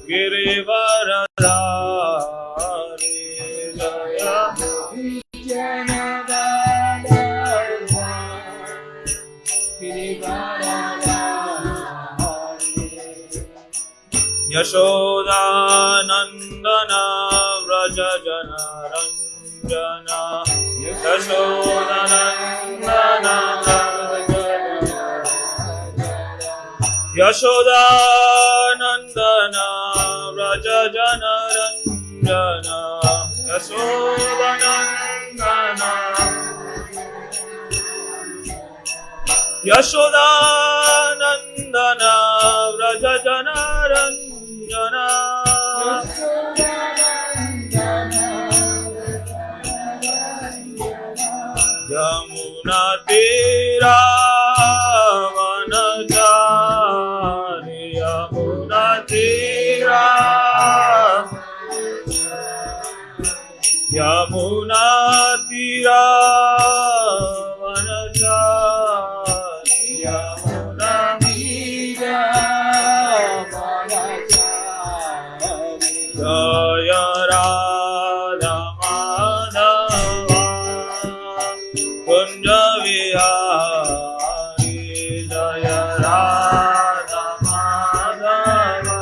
Girivaradhari Jaya Yashoda Nandana Vraja Jana Ranjana Yashoda Nandana Yashoda Nandana Vraja Jana Ranjana Yashoda Nandana Yashoda Nandana Vraja Jana Ranjana Yamuna Tira Vanachari Yamuna Tira Yamuna Tira Vanachari Yamuna Tira Vanachari Jaya Radha Madhava Kunja Vihari Jaya Radha Madhava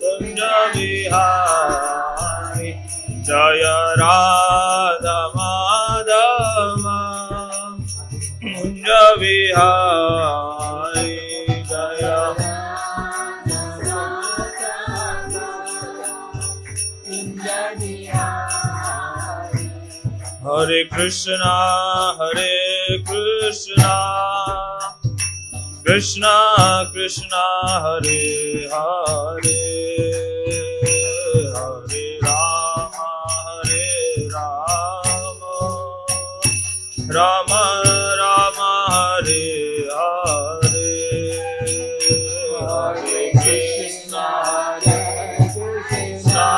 Kunja Vihari Jaya Radha Madhava Kunja Vihari Jaya Hare Krishna, Hare Krishna, Krishna Krishna, Hare Hare, Hare Rama, Hare Rama, Rama Rama, Hare Hare, Hare Krishna, Hare Krishna.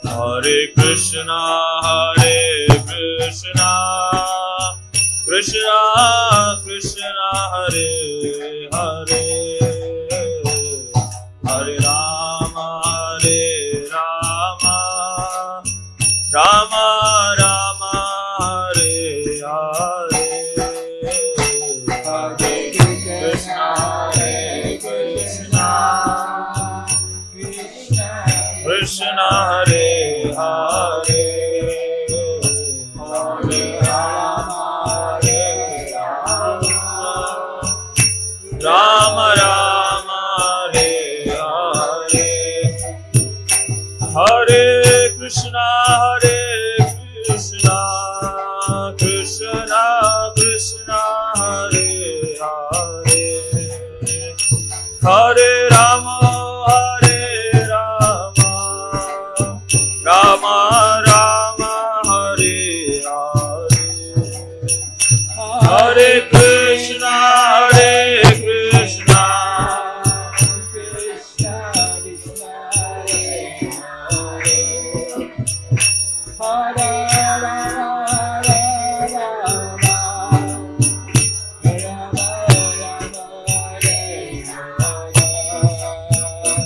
Hare Krishna, Hare Krishna, Krishna Krishna, Hare Hare, Hare Rama, Hare Rama, Rama Rama, Hare Hare, Hare Krishna, Hare Krishna, Krishna Hare Hare, Hare Rama, Hare Rama, Rama Rama, Hare Hare, Hare Krishna, Hare Krishna, Krishna Krishna, Hare Hare, Hare Rama, Hare Rama, Rama Rama, Hare Hare, Hare Krishna, Hare Krishna, Krishna Krishna, Hare Hare, Hare Rama, Hare Rama, Rama Rama, Hare Hare.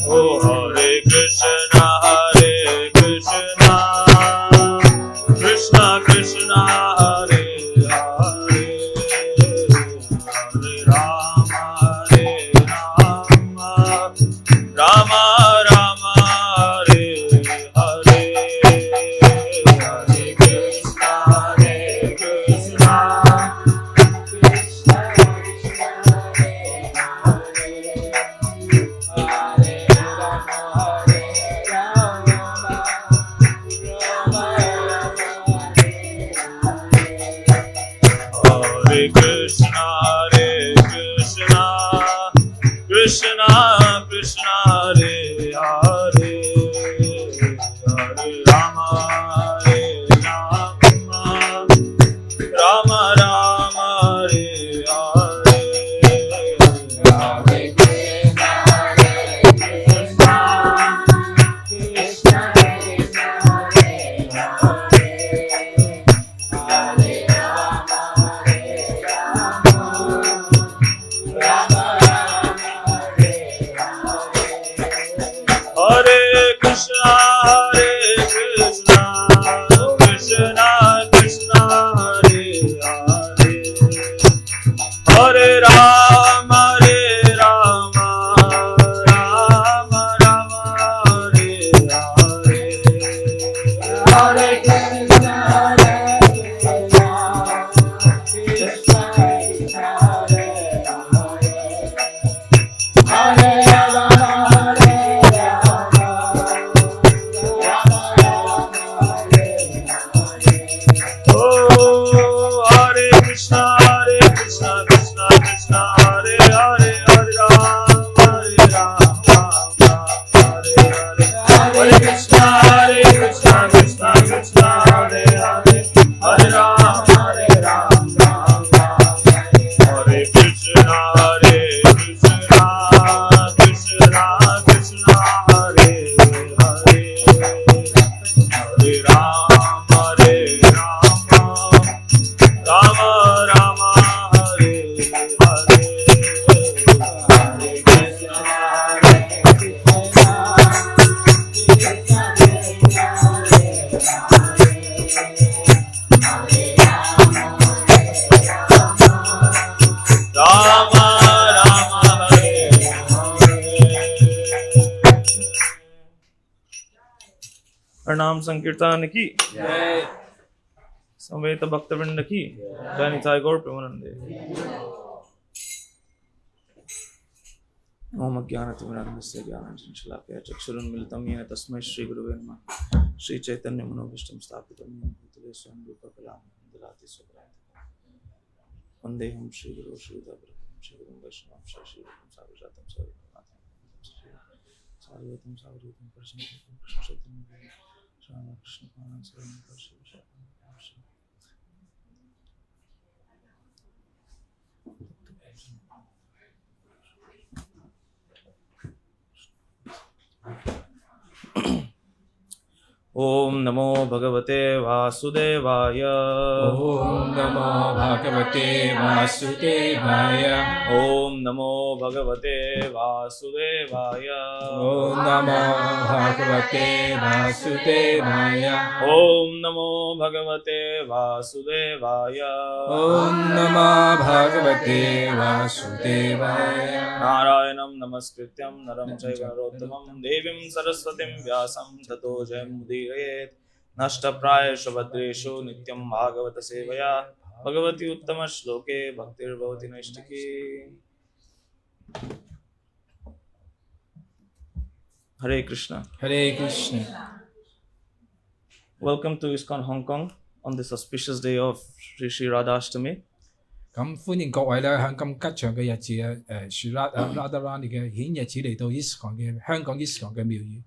Oh, Hare Krishna, Hare Krishna, Krishna Krishna, Hare Hare, Hare Rama, Hare Rama, Rama Rama, Hare Hare, Hare Krishna, Hare Krishna, Krishna Krishna, Hare Hare, Hare Rama, Hare Rama, Rama Rama, Hare Krishna, Hare Krishna, Krishna Krishna, Hare Hare, Hare Rama, Hare Rama, Rama Rama, Hare Hare, Hare प्रणाम संकीर्तन की संवेत भक्तवृंद की दैनिताय गौर प्रेमानंदे। ओम अज्ञानतिमिरान्धस्य ज्ञानाञ्जनशलाकया चक्षुरुन्मीलितं येन तस्मै श्रीगुरुवे नमः। श्रीचैतन्यमनोभीष्टं स्थापितं येन भूतले स्वयं रूपकलां ददाति स्वपदान्तिकं। वन्देऽहं श्रीगुरो श्रीयुतां श्रीगुरुं वैष्णवं श्रीरूपं साग्रजातं सद्गुरुनाथं सारवतं सागरयुतं परिसंकृतं कृष्णचैतन्यं रामकृष्णपादान् शरणं शिवशरणं। ओम नमो भगवते वासुदेवाय। ओम नमो भगवते वासुदेवाय। ओम नमो भगवते वासुदेवाय। ओम नमो भगवते वासुदेवाय। ओम नमो भगवते वासुदेवाय। ओम नमो भगवते वासुदेवाय। नारायणं नमस्कृत्यं नरं चैव नरोत्तमं देवीं सरस्वतीं व्यासं ततो जयमुदीरयेत्। नष्टप्रायेषु भद्रेषु नित्यं भागवत सेवया भगवती उत्तम श्लोके भक्तिर्भवति नैष्टिकी। Hare Krishna. Hare Krishna. Welcome to ISKCON Hong Kong on this auspicious day of Shri Radhashtami. 咁歡迎各位咧，喺咁吉祥嘅日子咧，Radharani 嘅顯日子嚟到 ISKCON 嘅香港 ISKCON 嘅廟宇。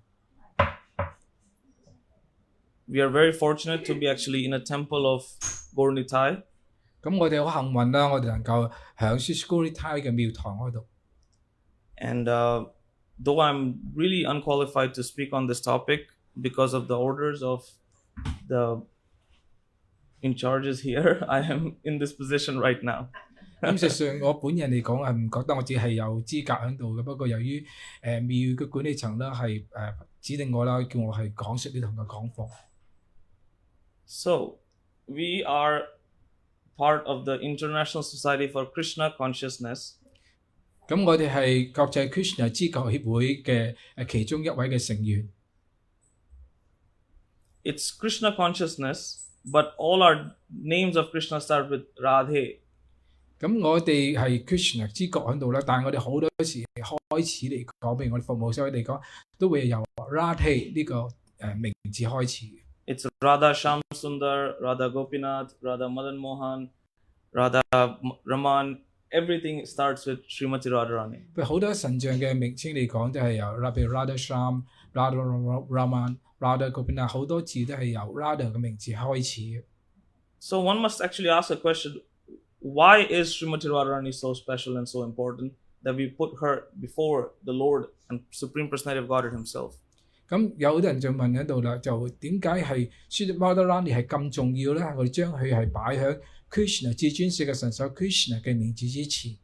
We are very fortunate to be actually in a temple of Gaur-Nitai. 咁我哋好幸運啦，我哋能夠喺 Gaur-Nitai 嘅廟堂嗰度。And though I'm really unqualified to speak on this topic because of the orders of the in charges here, I am in this position right now. 咁實際上我本人嚟講係唔覺得我自己係有資格喺度嘅，不過由於廟嘅管理層咧係指定我啦，叫我係講述呢堂嘅講課。So we are part of the International Society for Krishna Consciousness. 咁我哋係國際 Krishna 知覺協會嘅其中一位嘅成員。It's Krishna consciousness, but all our names of Krishna start with Radhe. 咁我哋係 Krishna 知覺喺度啦，但係我哋好多時開始嚟講，譬如我哋服務社會嚟講，都會由 Radhe 呢個名字開始。It's Radha Shyam Sundar, Radha Gopinath, Radha Madan Mohan, Radha Raman. Everything starts with Srimati Radharani. 譬如好多神像嘅名稱嚟講，都係由譬如 Radha Shyam、Radha Raman、Radha Gopinath 好多字都係由 Radha 嘅名字開始。So one must actually ask a question: why is Srimati Radharani so special and so important that we put her before the Lord and Supreme Personality of Godhead Himself? 咁有好多人就問喺度啦，就點解係 Srimati Radharani 係咁重要咧？我哋將佢係擺喺 Krishna 至尊聖嘅神手 Krishna 嘅名字之前。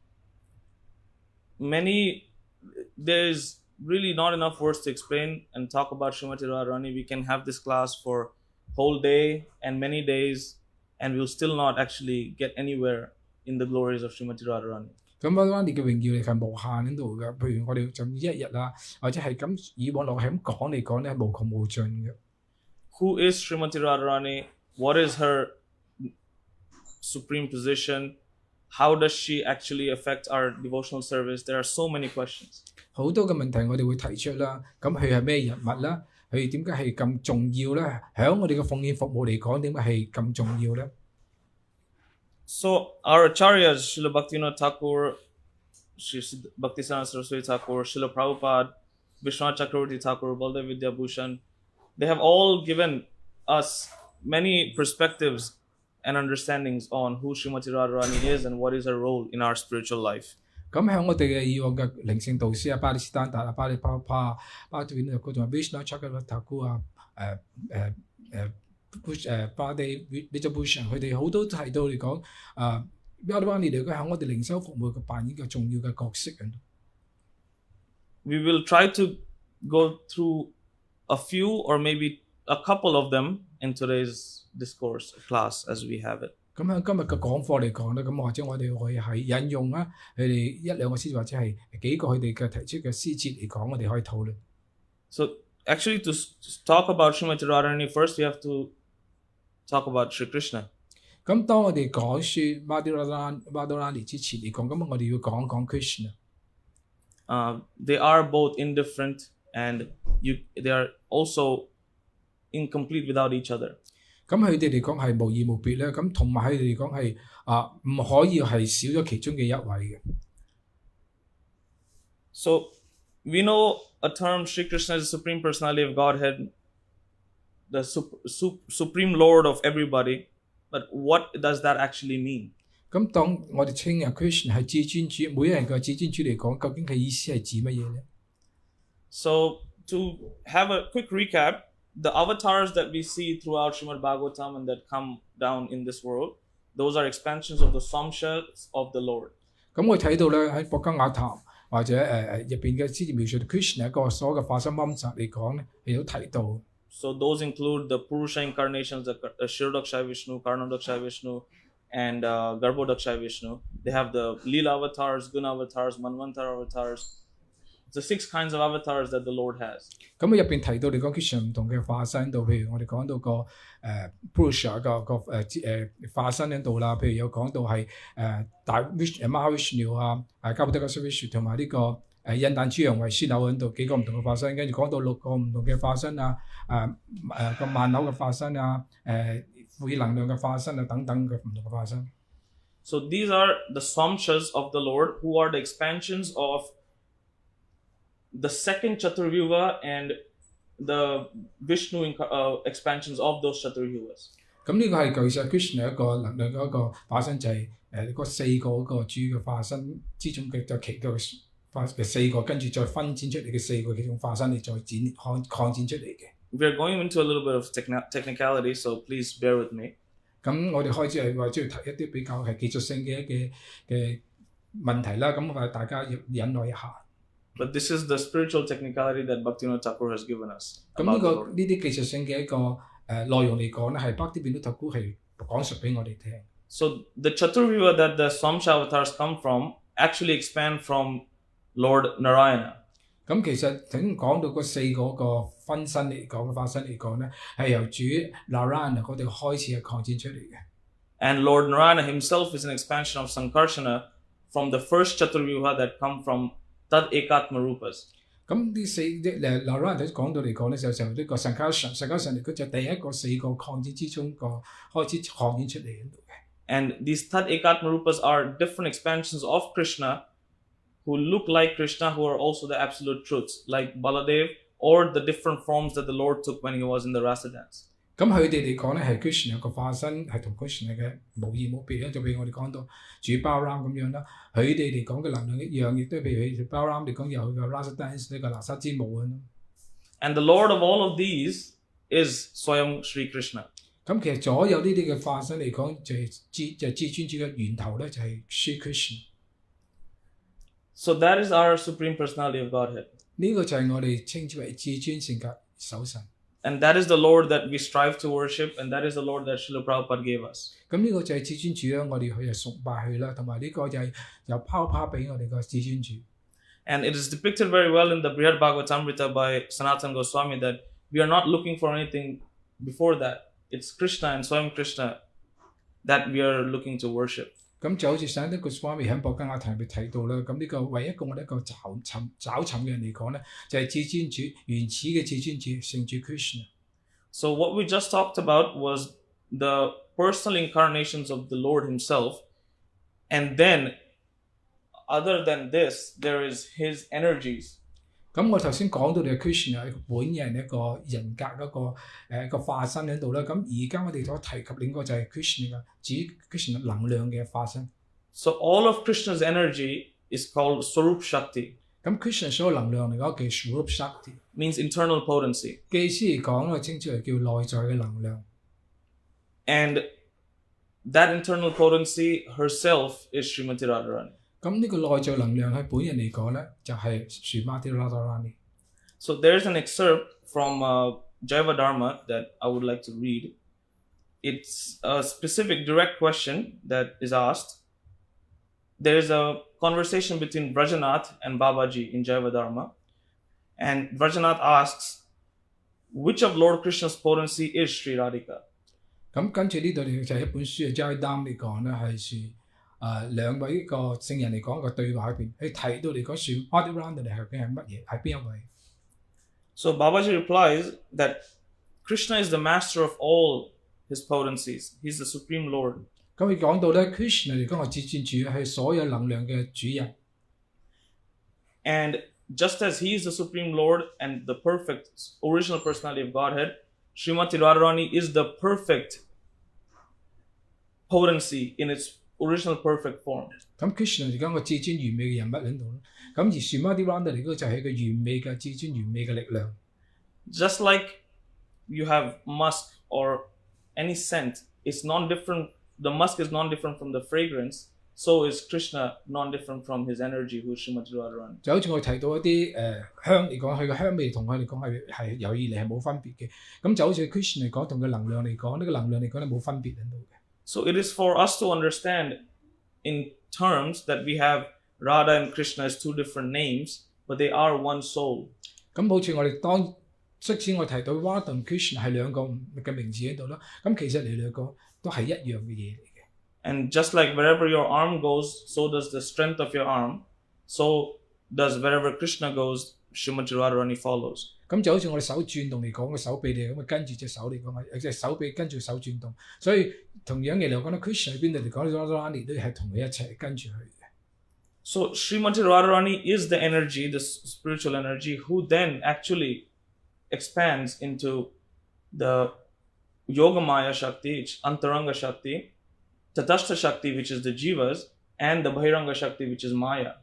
There's really not enough words to explain and talk about Srimati Radharani. We can have this class for whole day and many days, and we'll still not actually get anywhere in the glories of Srimati Radharani. 咁 Radharani 嘅榮耀力係無限喺度嘅，譬如我哋就一日啦，或者係咁以往落係咁講嚟講咧，無窮無盡嘅。Who is Srimati Radharani? What is her supreme position? how does she actually affect our devotional service? There are so many questions. 好多嘅問題我哋會提出啦。咁佢係咩人物啦？佢點解係咁重要咧？喺我哋嘅奉獻服務嚟講，點解係咁重要咧？ So our acharyas, Srila Bhaktivinoda Thakur, Sri Bhaktisiddhanta Saraswati Thakur, Srila Prabhupada, Vishwanath Chakravarti Thakur, Baldev Vidyabhushan, they have all given us many perspectives and understandings on who Srimati Radharani is and what is her role in our spiritual life. 咁喺我哋嘅以往嘅靈性導師啊，巴利斯丹達啊，巴利帕帕、巴對面嗰同埋 Vishnu Chakravarti 啊，巴地 Vidyabhushan， 佢哋好多提到嚟講Radharani嚟講喺我哋靈修服務嘅扮演嘅重要嘅角色。We will try to go through a few or maybe a couple of them in today's discourse class as we have it. 咁喺今日嘅講課嚟講咧，咁或者我哋可以係引用啊佢哋一兩個詩或者係幾個佢哋嘅提出嘅詩節嚟講，我哋可以討論。So actually to talk about Srimati Radharani, first we have to talk about Sri Krishna. 咁當我哋講説 Radharani 之前嚟講，咁我哋要講講 Krishna。They are both indifferent and they are also incomplete without each other. 咁佢哋嚟講係無異無別咧，咁同埋佢哋嚟講係唔可以係少咗其中嘅一位嘅。So we know a term Sri Krishna is the Supreme Personality of Godhead, the Supreme Lord of everybody, but what does that actually mean? 咁當我哋稱啊 Krishna 係至尊主，每一人嘅至尊主嚟講，究竟佢意思係指乜嘢咧？ So to have a quick recap, the avatars that we see throughout Srimad Bhagavatam and that come down in this world, those are expansions of the Samshas of the Lord. 咁我睇到咧喺博伽雅談或者入邊嘅詩詞描述 Krishna 一個所有嘅化身音集嚟講咧，亦都提到。So those include the Purusha incarnations, the Shirodakshaya Vishnu, Karnodakshaya Vishnu, and Garbhodakshaya Vishnu. They have the Leela avatars, Guna avatars, Manvantara avatars. The 6 kinds of avatars that the Lord has. 咁入邊提到嚟講 Krishna 唔同嘅化身度，譬如我哋講到個Purusha 個化身喺度啦，譬如有講到係大 Mahavishnu 啊、Garbhodakshaya Vishnu 同埋呢個印彈珠楊為樞紐喺度幾個唔同嘅化身，跟住講到6個唔同嘅化身啊，個萬紐嘅化身啊，賦予能量嘅化身啊等等嘅唔同嘅化身。So these are the Samshas of the Lord, who are the expansions of the second Chaturvyuha and the Vishnu expansions of those Chaturvyuhas. 咁呢個係其實 Krishna 一個能量嘅一個化身，就係嗰4個嗰個主要嘅化身之中嘅就其嘅4個，跟住再分展出嚟嘅4個其中化身，你再擴展出嚟嘅。We are going into a little bit of technicality, so please bear with me. 咁我哋開始係話即係提一啲比較係技術性嘅問題啦，咁大家要忍耐一下。But this is the spiritual technicality that Bhaktivinoda Thakur has given us. 咁呢啲技術性嘅一個內容嚟講咧，係 Bhaktivinoda Thakur 係講述俾我哋聽。So the Chaturvyuha that the Samsha avatars come from actually expand from Lord Narayana. 咁其實頭先講到嗰4個分身嚟講嘅化身嚟講咧，係由主 Narayana 嗰度開始係擴展出嚟嘅。And Lord Narayana himself is an expansion of Sankarsana from the first Chaturvyuha that come from Tad Ekatma Rupas. 咁呢Narayana 講到嚟講咧，就呢個 Sankarsana 嚟講就第一個4個擴展之中個開始擴展出嚟喺度嘅。And these Tad Ekatma Rupas are different expansions of Krishna who look like Krishna, who are also the absolute truths, like Baladev, or the different forms that the Lord took when he was in the Rasa dance. 咁佢哋嚟講咧，係 Krishna 個化身係同 Krishna 嘅無異無別咧，就譬如我哋講到主 Balaram 咁樣啦，佢哋嚟講嘅能量一樣，亦都譬如佢 Balaram 嚟講有佢嘅 Rasa dance 呢個拿沙之舞啊。And the Lord of all of these is Swayam Sri Krishna. 咁其實所有呢啲嘅化身嚟講，就係至尊主嘅源頭咧，就係 Sri Krishna。So that is our Supreme Personality of Godhead. 呢個就係我哋稱之為至尊性格守神。And that is the Lord that we strive to worship, and that is the Lord that Srila Prabhupada gave us. 咁呢個就係至尊主啦，我哋去崇拜佢啦，同埋呢個就係由拋俾我哋個至尊主。And it is depicted very well in the Brihad Bhagavatamrita by Sanatana Goswami that we are not looking for anything before that. It's Krishna and Swayam Krishna that we are looking to worship. 咁就好似上一個 Swami 喺博根亞堂入邊提到啦，咁呢個唯一個我哋一個找尋嘅人嚟講咧，就係至尊主原始嘅至尊主聖主 Krishna。So what we just talked about was the personal incarnations of the Lord Himself, and then, other than this, there is His energies. 咁我頭先講到嘅 Krishna 本人一個人格一個化身喺度啦。咁而家我哋所提及另一個就係 Krishna 嘅指 Krishna 能量嘅化身。So all of Krishna's energy is called Swarup Shakti. 咁 Krishna 所有能量嚟講叫 Swarup Shakti， means internal potency. 嘅意思嚟講咧，稱之為叫內在嘅能量。And that internal potency herself is Srimati Radharani. 咁呢個內在能量喺本人嚟講咧，就係 Srimati Radharani。So there's an excerpt from Jaiva Dharma that I would like to read. It's a specific direct question that is asked. There's a conversation between Vrajanath and Babaji in Jaiva Dharma. And Vrajanath asks, which of Lord Krishna's potency is Sri Radhika? 咁跟住呢度嚟就係一本書嘅 Jaiva Dharma 嚟講咧，係兩位個聖人嚟講個對話入邊，佢提到嚟講Sri Radharani究竟係乜嘢？係邊一位？ So Babaji replies that Krishna is the master of all his potencies. He's the supreme Lord. 咁佢講到咧 Krishna 嚟講係至尊主，係所有能量嘅主人。And just as he is the supreme Lord and the perfect original personality of Godhead, Srimati Radharani is the perfect potency in its original perfect form. 咁 Krishna 嚟講個至尊完美嘅人物喺度咯。咁而 Srimati Radharani 嚟講就係個完美嘅至尊完美嘅力量。Just like you have musk or any scent, it's non-different. The musk is non-different from the fragrance. So is Krishna non-different from his energy, who is Srimati Radharani. 就好似我提到一啲香嚟講，佢嘅香味同佢嚟講係由意嚟係冇分別嘅。咁就好似 Krishna 嚟講同佢能量嚟講，呢個能量嚟講係冇分別喺度嘅。So it is for us to understand in terms that we have Radha and Krishna as two different names, but they are one soul. 咁好似我哋即使我提到 Radha 同 Krishna 係兩個嘅名字喺度啦，咁其實你兩個都係一樣嘅嘢嚟嘅。And just like wherever your arm goes, so does the strength of your arm. So does wherever Krishna goes, Srimati Radharani follows. 咁就好似我哋手轉動嚟講，個手臂嚟咁跟住隻手嚟講，隻手臂跟住手轉動。所以同樣嘅嚟講咧 Krishna 喺邊度嚟講 Radharani 都係同佢一齊跟住佢嘅。So Srimati Radharani is the energy, the spiritual energy, who then actually expands into the Yogamaya Shakti, Antaranga Shakti, Tatastha Shakti, which is the Jivas, and the Bahiranga Shakti, which is Maya.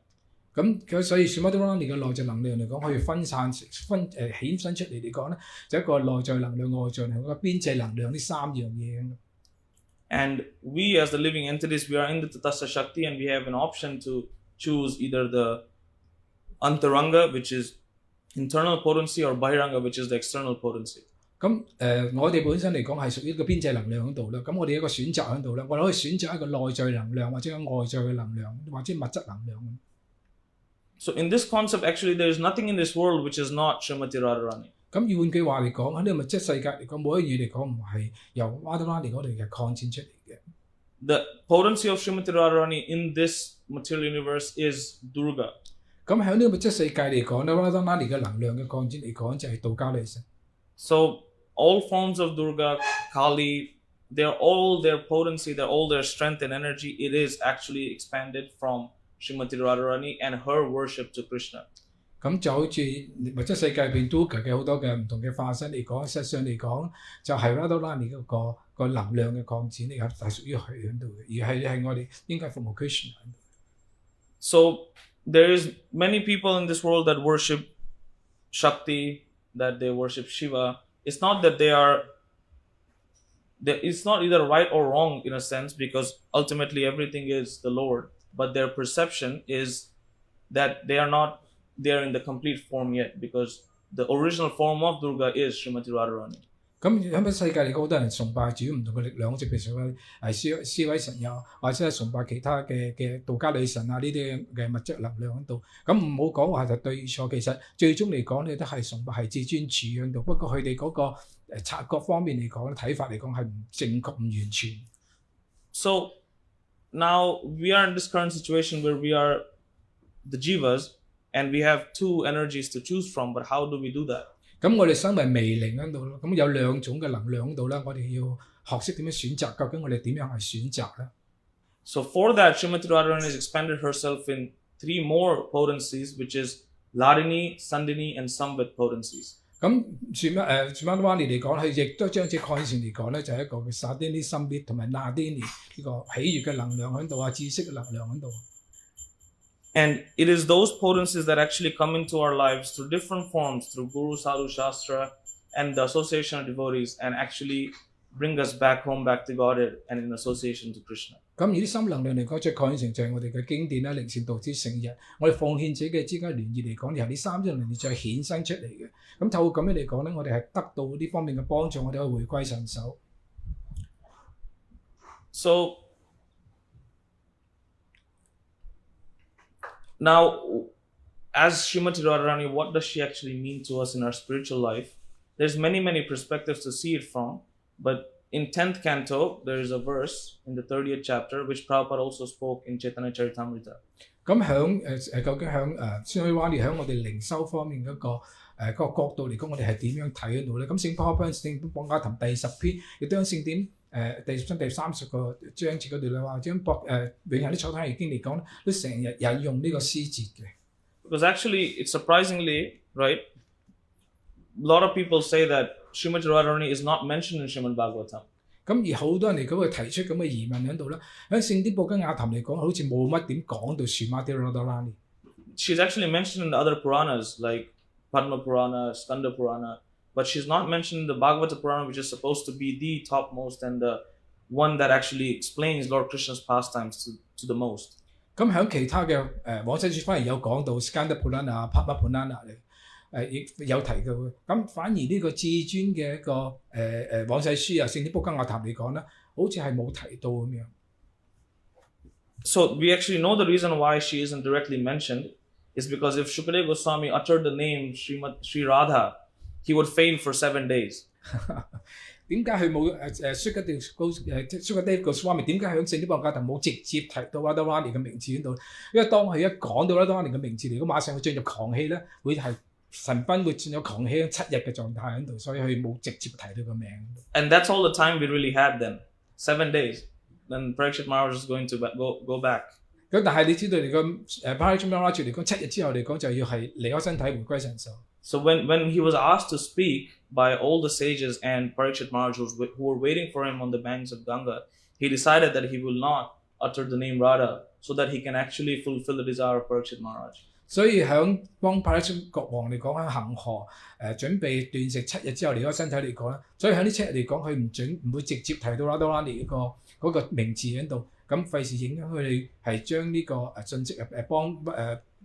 咁所以 Srimati Radharani 嘅內在能量嚟講，可以衍生出嚟嚟講咧，就一個內在能量、外在能量、邊際能量呢三樣嘢。And we as the living entities, we are in the Tatastha Shakti, and we have an option to choose either the Antaranga, which is internal potency, or Bahiranga, which is the external potency. 咁我哋本身嚟講係屬於一個邊際能量喺度啦。咁我哋有一個選擇喺度啦，我哋可以選擇一個內在能量，或者外在嘅能量，或者物質能量。So in this concept, actually, there is nothing in this world which is not Srimati Radharani. 咁換句話嚟講，喺呢個物質世界嚟講，冇一樣嘢嚟講唔係由 Radharani 嗰度嘅擴展出嚟嘅。The potency of Srimati Radharani in this material universe is Durga. 咁喺呢個物質世界嚟講咧 ，Radharani 嘅能量嘅擴展嚟講就係道家女神。So all forms of Durga, Kali, they're all their potency, they're all their strength and energy. It is actually expanded from Srimati Radharani and her worship to Krishna. 咁就好似物質世界入邊 Durga 嘅好多嘅唔同嘅化身嚟講，實際上嚟講就係 Radharani 嗰個能量嘅擴展嚟嘅，係屬於佢喺度嘅，而係我哋應該服務 Krishna 喺度。So there is many people in this world that worship Shakti, that they worship Shiva. It's not that it's not either right or wrong in a sense, because ultimately everything is the Lord, but their perception is that they are not there in the complete form yet, because the original form of Durga is Srimati Radharani. 咁喺世界嚟講，好多人崇拜主要唔同嘅力量，好似譬如思維神又或者係崇拜其他嘅道家女神啊，呢啲嘅物質能量喺度。咁唔好講話就對錯，其實最終嚟講咧都係崇拜係至尊主喺度。不過佢哋嗰個察覺方面嚟講，睇法嚟講係唔正確、唔完全。So now we are in this current situation where we are the jivas and we have two energies to choose from, but how do we do that? 咁我哋身為微靈喺度咯，咁有兩種嘅能量喺度啦，我哋要學識點樣選擇，究竟我哋點樣去選擇咧？ So for that, Srimati Radharani has expanded herself in three more potencies, which is Ladini, Sandini, and Samvit potencies. 咁Srimati 嚟講，佢亦都將隻概念嚟講咧，就係一個嘅 Sadini、Sambit 同埋 Nadini 呢個喜悅嘅能量喺度啊，知識嘅能量喺度。And it is those potencies that actually come into our lives through different forms, through Guru, Sadhu, Shastra, and the association of devotees, and actually bring us back home, back to Godhead, and in association to Krishna. 咁而啲心能量嚟講，即係概念成就係我哋嘅經典啦、靈善道之聖日，我哋奉獻者嘅之間聯誼嚟講，由呢三種能量再衍生出嚟嘅。咁透過咁樣嚟講咧，我哋係得到呢方面嘅幫助，我哋可以回歸神手。So now, as Srimati Radharani, what does she actually mean to us in our spiritual life? There's many perspectives to see it from, but in 10th canto, there is a verse in the 30th chapter, which Prabhupada also spoke in Chaitanya Charitamrita. 咁究竟Srimati 喺我哋靈修方面嗰個角度嚟講，我哋係點樣睇喺度咧？咁聖波潘聖邦加談第10篇，亦都喺聖典第10章第30個章節嗰度咧話，將永恆的草太已經嚟講咧，都成日引用呢個詩節嘅。Because actually, it's surprisingly, right, a lot of people say that Srimati Radharani is not mentioned in Srimad Bhagavatam. 咁而好多人嚟講會提出咁嘅疑問喺度啦。喺聖典布根亞談嚟講，好似冇乜點講到 Srimati Radharani。 She's actually mentioned in the other Puranas like Padma Purana, Skanda Purana, but she's not mentioned in the Bhagavata Purana, which is supposed to be the topmost and the one that actually explains Lord Krishna's pastimes to the most. 咁喺其他嘅往世書反而有講到 Skanda Purana、Padma Purana 亦有提到嘅。咁反而呢個至尊嘅一個往世書啊，聖典布根亞談嚟講咧，好似係冇提到咁樣。So we actually know the reason why she isn't directly mentioned is because if Shukadeva Goswami uttered the name Sri Radha, he would faint for 7 days. 點解佢冇Shukadeva Goswami 點解喺聖典布根亞談冇直接提到 Radharani 嘅名字喺度？因為當佢一講到 Radharani 嘅名字嚟，咁馬上會進入狂氣咧，會係神賓會進入狂氣7日嘅狀態喺度，所以佢冇直接提到個名。And that's all the time we really had then, 7 days. Then Parikshit Maharaj is going to go back. 咁但係你知道嚟講Parikshit Maharaj 嚟講7日之後嚟講就要係離開身體回歸神手。So when he was asked to speak by all the sages and Parikshit Maharaj who were waiting for him on the banks of Ganga, he decided that he will not utter the name Radha so that he can actually fulfill the desire of Parikshit Maharaj. 所以喺幫 Parikshit 國王嚟講喺恒河準備斷食7日之後離開身體嚟講咧，所以喺呢7日嚟講佢唔會直接提到 Radharani 嗰個名字喺度，咁費事影響佢哋係將呢個信息幫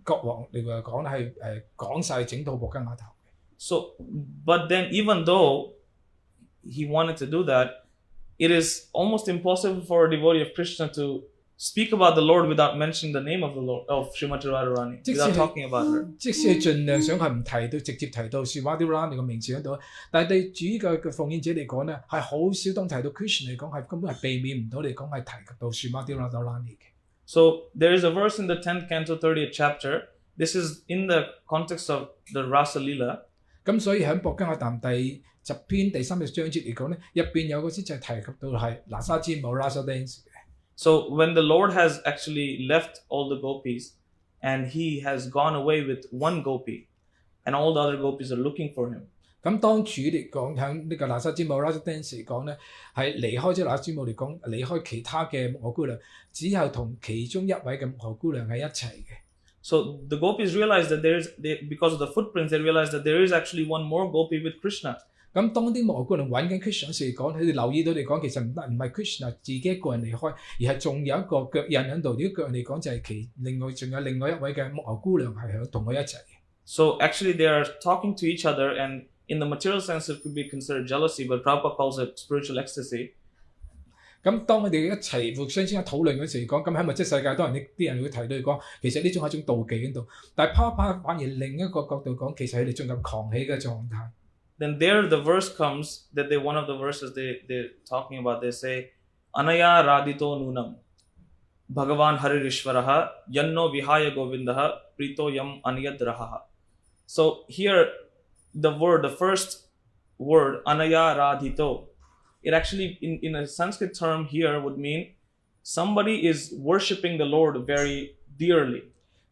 國王嚟講係講晒整套布根亞談。So, but then even though he wanted to do that, it is almost impossible for a devotee of Krishna to speak about the Lord without mentioning the name of the Lord, of Srimati Radharani, without talking about her. 即使係盡量想係唔提到直接提到 Srimati Radharani 個名字喺度，但係對主嘅奉獻者嚟講咧，係好少當提到 Krishna 嚟講係根本係避免唔到嚟講係提及到 Srimati Radharani 嘅。So there is a verse in the 10th canto 30th chapter. This is in the context of the Rasa Lila. 咁所以喺布根亞談第10篇第30章節嚟講咧，入邊有個詩就係提及到係拿沙之舞 Rasa Dance 嘅。So when the Lord has actually left all the gopis and he has gone away with one gopi and all the other gopis are looking for him. 咁當主嚟講喺呢個拿沙之舞 Rasa Dance 嚟講咧，係離開咗拿沙之舞嚟講，離開其他嘅木偶姑娘，只有同其中一位嘅木偶姑娘喺一齊嘅。So the gopis realize that because of the footprints, they realize that there is actually one more gopi with Krishna. 咁當啲木偶姑娘揾緊 Krishna 時嚟講，佢哋留意到嚟講，其實唔係 Krishna 自己一個人離開，而係仲有一個腳印喺度。呢個腳印嚟講就係仲有另外一位嘅木偶姑娘係同佢一齊嘅。So actually they are talking to each other, and in the material sense it could be considered jealousy, but Prabhupada calls it spiritual ecstasy. 咁當佢哋一齊互相之間討論嗰時講，咁喺物質世界當然啲人會提到嚟講，其實呢種係一種妒忌喺度。但係Prabhupada反而另一個角度講，其實佢哋進入狂喜嘅狀態。Then there the verse comes that one of the verses they're talking about, they say Anaya Radito Nunam. Bhagavan Haririshvaraha Yanno Vihaya Govindaha Prito Yam Anayadraha. So here the first word Anaya Radhito, it actually in a Sanskrit term here would mean somebody is worshipping the Lord very dearly.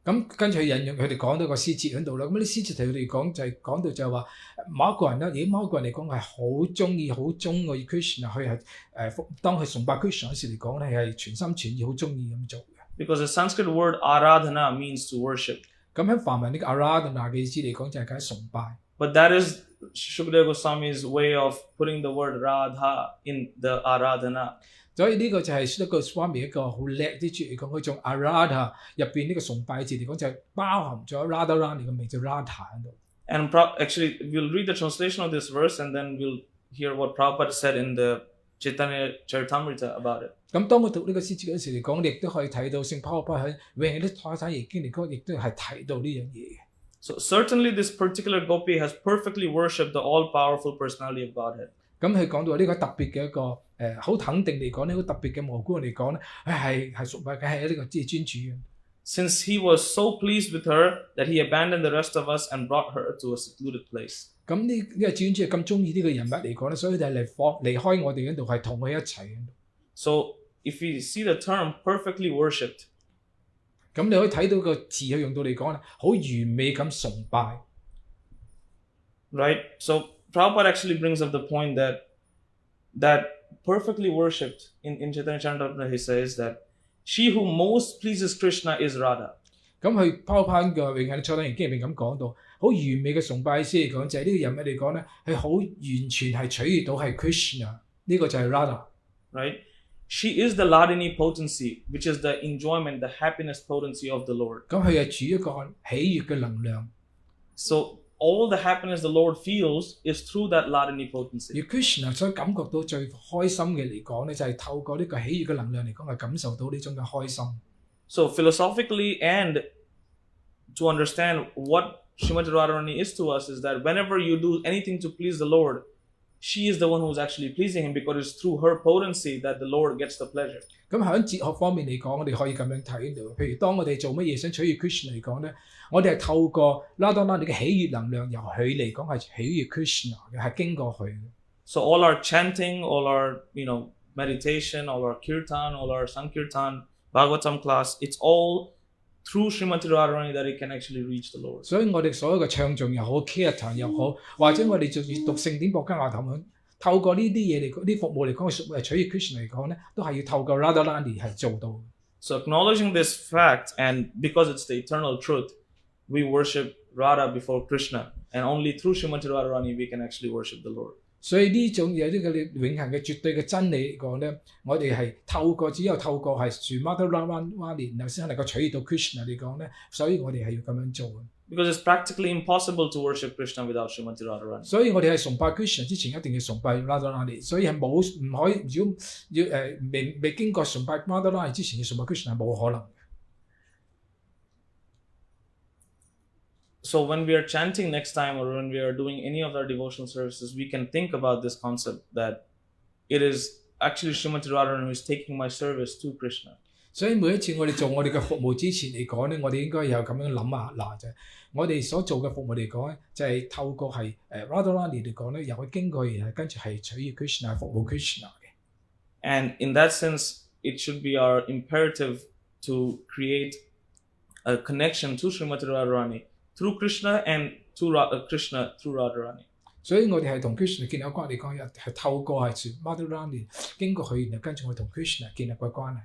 咁跟住佢引用佢哋講到個詩節喺度啦，咁啲詩節同佢哋講就係講到就係話某一個人咧，某一個人嚟講係好中意、好中意 Krishna， 佢係當佢崇拜 Krishna 嗰時嚟講咧，係全心全意、好中意咁做嘅。Because the Sanskrit word Aradhana means to worship. 咁喺梵文呢個 Aradhana 嘅意思嚟講就係解崇拜。But that is Shukadeva Goswami's way of putting the word Radha in the Aradhana. 所以呢個就係一個 Swami 一個好叻啲字嚟講，佢從 Aradha 入邊呢個崇拜字嚟講就係包含咗 Radharani 嘅名叫 Radha 喺度。And actually, we'll read the translation of this verse and then we'll hear what Prabhupada said in the Chaitanya Charitamrita about it. 咁當佢讀呢個詩節嗰時嚟講，你亦都可以睇到聖保羅喺永遠啲台山易經嚟講，亦都係提到呢樣嘢嘅。So certainly this particular gopi has perfectly worshipped the all-powerful personality of Godhead. 咁佢講到呢個特別嘅一個好肯定嚟講呢，好特別嘅無辜嚟講咧，係崇拜嘅係呢個即係尊主嘅。Since he was so pleased with her that he abandoned the rest of us and brought her to a secluded place. 咁呢個尊主係咁中意呢個人物嚟講咧，所以佢哋係離開我哋嗰度，係同佢一齊。So if we see the term perfectly worshipped, 咁你可以睇到個字去用到嚟講咧，好完美咁崇拜。Right? So Prabhupada actually brings up the point that perfectly worshipped in Chaitanya Charitamrita he says that she who most pleases Krishna is Radha. 咁佢拋攀嘅永恆初等經入邊咁講到，好完美嘅崇拜師嚟講，就係呢個人物嚟講咧，係好完全係取悅到係 Krishna， 呢個就係 Radha。Right? She is the Ladini potency, which is the enjoyment, the happiness potency of the Lord. 咁佢係處於一個喜悅嘅能量。So all the happiness the Lord feels is through that Ladini potency. 而 Krishna 所感覺到最開心嘅嚟講咧，就係透過呢個喜悅嘅能量嚟講，係感受到呢種嘅開心。So philosophically and to understand what Srimati Radharani is to us is that whenever you do anything to please the Lord, she is the one who's actually pleasing him because it's through her potency that the Lord gets the pleasure. 咁喺哲學方面嚟講，我哋可以咁樣睇到，譬如當我哋做乜嘢想取悅 Krishna 嚟講咧，我哋係透過 Radharani 嘅喜悅能量，由佢嚟講係喜悅 Krishna 嘅，係經過佢嘅。So all our chanting, all our meditation, all our kirtan, all our sankirtan, Bhagavatam class, it's all through Srimati Radharani that it can actually reach the Lord. 所以我哋所有嘅唱頌又好 kirtan 又好，或者我哋就讀聖典博家雅談，透過呢啲嘢嚟，啲服務嚟講，取悅 Krishna 嚟講咧，都係要透過 Radharani 係做到。So acknowledging this fact, and because it's the eternal truth, we worship Radha before Krishna, and only through Srimati Radharani we can actually worship the Lord. 所以呢種嘢呢個永恆嘅絕對嘅真理嚟講咧，我哋係只有透過係 Srimati Radharani，然後先能夠取悅到 Krishna 嚟講咧，所以我哋係要咁樣做嘅。Because it's practically impossible to worship Krishna without Srimati Radharani. 所以我哋係崇拜 Krishna 之前一定要崇拜 Radharani， 所以係唔可以，如果未經過崇拜 Radharani 之前要崇拜 Krishna 係冇可能。So when we are chanting next time or when we are doing any of our devotional services, we can think about this concept that it is actually Srimati Radharani who is taking my service to Krishna. 所以每一次我哋做我哋嘅服務之前嚟講咧，我哋應該有咁樣諗下嗱，就係我哋所做嘅服務嚟講咧，就係透過係Radharani 嚟講咧，由佢經過而跟住係取悅 Krishna 服務 Krishna 嘅。And in that sense, it should be our imperative to create a connection to Srimati Radharani through Krishna and to Krishna through Radharani. 所以我哋係同 Krishna 建立關係嚟講，係透過係 Radharani 經過佢，然後跟住我同 Krishna 建立個關係。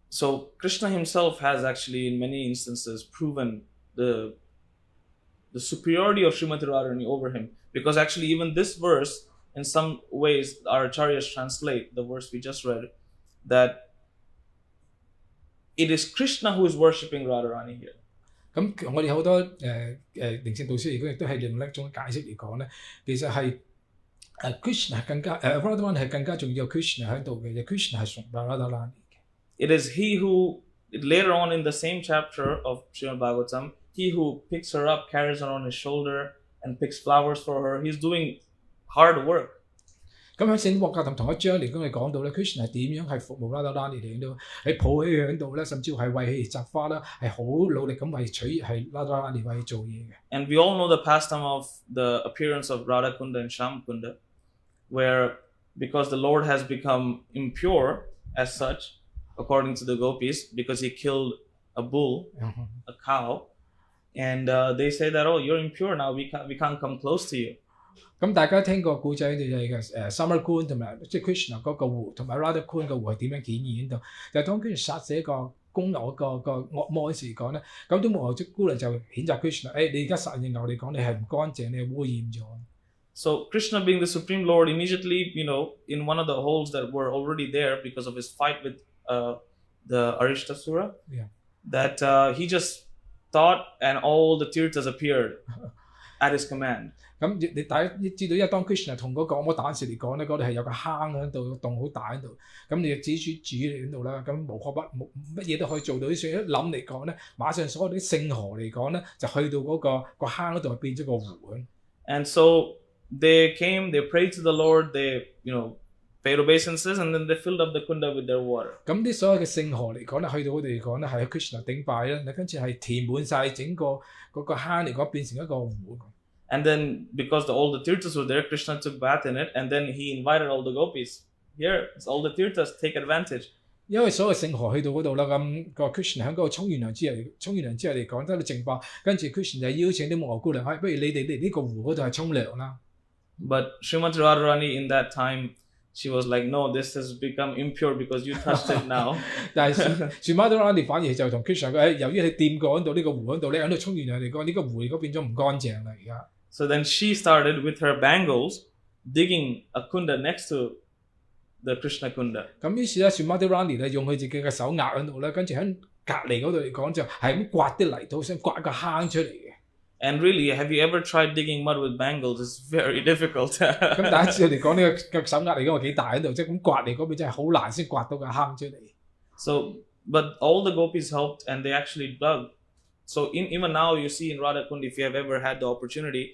So Krishna himself has actually in many instances proven the superiority of Srimati Radharani over him, because actually even this verse, in some ways our acharyas translate the verse we just read, that it is Krishna who is worshipping Radharani here. 咁我哋好多靈性導師亦都係用一種解釋嚟講咧，其實係Krishna 更加Radharani 係更加重要 Krishna 喺度嘅，Krishna 係崇拜 Radharani 嘅。It is he who, later on in the same chapter of Srimad Bhagavatam, he who picks her up, carries her on his shoulder, and picks flowers for her. He's doing hard work. 咁喺聖經教同一章嚟講，你講到咧 Krishna 係點樣係服務 Radharani 嚟到，喺抱起佢喺度咧，甚至係為佢而摘花啦，係好努力咁為係 Radharani 為佢做嘢嘅。And we all know the pastime of the appearance of Radhakunda and Shyamkunda, where because the Lord has become impure as such, according to the gopis, because he killed a bull, a cow, and they say that, oh, you're impure now, we can't come close to you. 咁大家聽過故仔就係嘅Summer Kund 同埋即係 Krishna 嗰個湖，同埋 Radha Kund 個湖係點樣顯現到？就係當 Krishna 殺死一個公牛個惡魔嘅時講咧，咁啲牧牛即姑娘就譴責 Krishna，你而家殺隻牛嚟講，你係唔乾淨，你係污染咗。So Krishna, being the Supreme Lord, immediately, in one of the holes that were already there because of his fight with the Arishtasura, that he just thought, and all the tirthas appeared at his command. 咁你大家知道，因為當 Krishna 同嗰個惡魔打士嚟講咧，嗰度係有個坑喺度，個洞好大喺度。咁你就指住喺度啦，咁無可不乜嘢都可以做到。所以一諗嚟講咧，馬上所有啲聖河嚟講咧，就去到嗰個坑嗰度，變咗個湖。And so they came, they prayed to the Lord, they paid obeisances, and then they filled up the kunda with their water. 咁啲所有嘅聖河嚟講咧，去到嗰度嚟講咧，係 Krishna 頂拜啦，你跟住係填滿晒整個嗰個坑嚟講，變成一個湖。And then, because all the tirthas were there, Krishna took bath in it, and then he invited all the gopis. Here, it's all the tirthas, take advantage. 因為所有聖河去到嗰度啦，咁個 Krishna 喺嗰度沖完涼之後嚟講，得到淨化，跟住 Krishna 就邀請啲牧牛姑娘，不如你哋嚟呢個湖嗰度係沖涼啦。But Srimati Radharani in that time, she was like, no, this has become impure because you touched it now. 但係 Srimati Radharani 反而就同 Krishna 講，由於你掂過喺度呢個湖嗰度，你喺度沖完涼嚟講，呢個湖嚟講變咗唔乾淨啦而家。So then she started with her bangles digging a kunda next to the Krishna kunda. 咁於是咧 Srimati Radharani 咧用佢自己嘅手壓喺度咧，跟住喺隔離嗰度嚟講就係咁刮啲泥土，想刮個坑出嚟嘅。And really, have you ever tried digging mud with bangles? It's very difficult. 咁大家知道嚟講呢個手壓嚟講幾大喺度，即係咁刮嚟嗰邊真係好難先刮到個坑出嚟。So, but all the gopis helped, and they actually dug. So even now, you see in Radha Kund, if you have ever had the opportunity,